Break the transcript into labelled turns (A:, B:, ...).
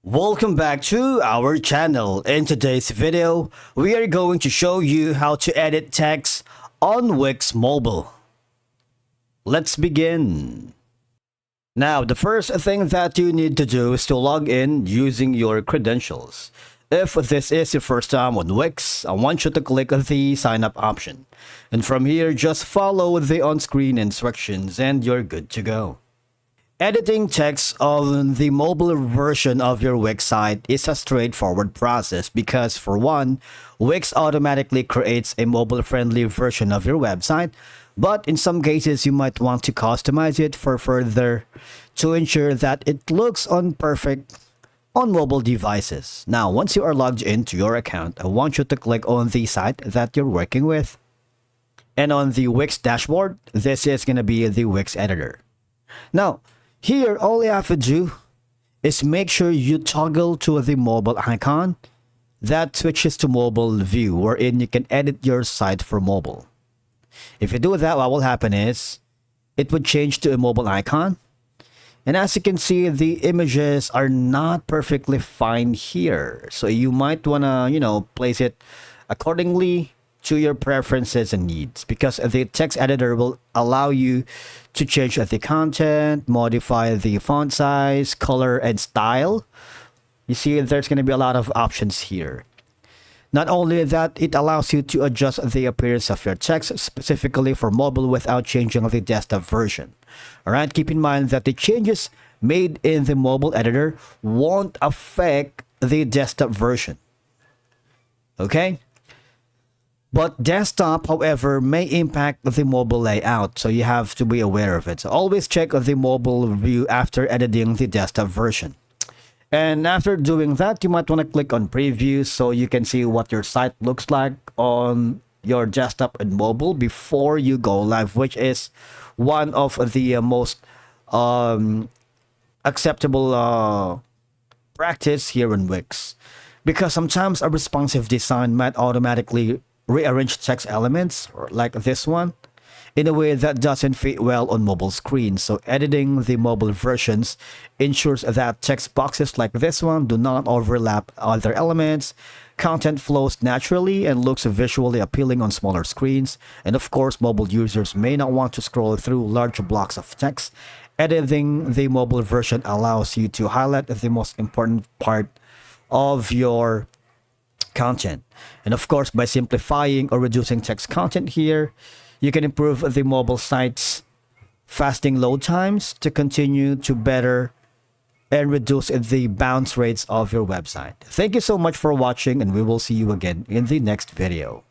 A: Welcome back to our channel. In today's video, we are going to show you how to edit text on Wix Mobile. Let's begin. Now, the first thing that you need to do is to log in using your credentials. If this is your first time on Wix, I want you to click the sign up option. And from here, just follow the on-screen instructions and you're good to go. Editing text on the mobile version of your Wix site is a straightforward process because, for one, Wix automatically creates a mobile-friendly version of your website, but in some cases you might want to customize it for further to ensure that it looks perfect on mobile devices. Now, once you are logged into your account, I want you to click on the site that you're working with. And on the Wix dashboard, this is going to be the Wix editor. Now, here, all you have to do is make sure you toggle to the mobile icon. That switches to mobile view, wherein you can edit your site for mobile. If you do that, what will happen is it would change to a mobile icon. And as you can see, the images are not perfectly fine here. So you might want to, place it accordingly to your preferences and needs, because the text editor will allow you to change the content, modify the font size, color, and style. You see, there's going to be a lot of options here. Not only that, it allows you to adjust the appearance of your text specifically for mobile without changing the desktop version. Alright, keep in mind that the changes made in the mobile editor won't affect the desktop version. Okay? But desktop, however, may impact the mobile layout, so you have to be aware of it. So always check the mobile view after editing the desktop version. And after doing that, you might want to click on preview so you can see what your site looks like on your desktop and mobile before you go live, which is one of the most acceptable practice here in Wix. Because sometimes a responsive design might automatically rearrange text elements, like this one, in a way that doesn't fit well on mobile screens. So editing the mobile versions ensures that text boxes like this one do not overlap other elements, content flows naturally and looks visually appealing on smaller screens, and of course mobile users may not want to scroll through large blocks of text. Editing the mobile version allows you to highlight the most important part of your content. And of course, by simplifying or reducing text content here, you can improve the mobile site's fasting load times to continue to better and reduce the bounce rates of your website. Thank you so much for watching, and we will see you again in the next video.